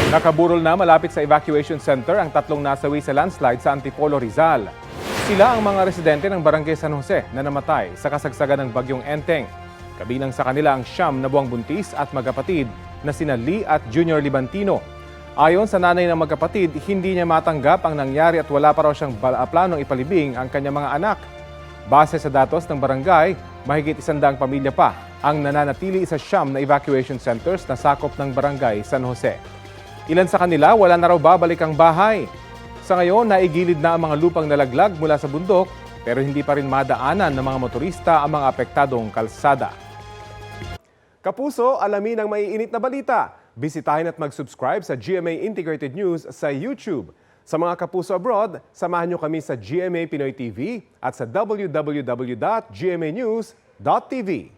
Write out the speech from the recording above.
Nakaburol na malapit sa evacuation center ang tatlong nasawi sa landslide sa Antipolo, Rizal. Sila ang mga residente ng Barangay San Jose na namatay sa kasagsagan ng bagyong Enteng. Kabilang sa kanila ang 9 na buwang buntis at magkapatid na sina Lee at Junior Libantino. Ayon sa nanay ng magkapatid, hindi niya matanggap ang nangyari at wala pa raw siyang planong ipalibing ang kanyang mga anak. Base sa datos ng barangay, mahigit 100 pamilya pa ang nananatili sa 9 na evacuation centers na sakop ng Barangay San Jose. Ilan sa kanila wala na raw babalik ang bahay. Sa ngayon, naigilid na ang mga lupang nalaglag mula sa bundok pero hindi pa rin madaanan ng mga motorista ang mga apektadong kalsada. Kapuso, alamin ang maiinit na balita. Bisitahin at mag-subscribe sa GMA Integrated News sa YouTube. Sa mga kapuso abroad, samahan niyo kami sa GMA Pinoy TV at sa www.gmanews.tv.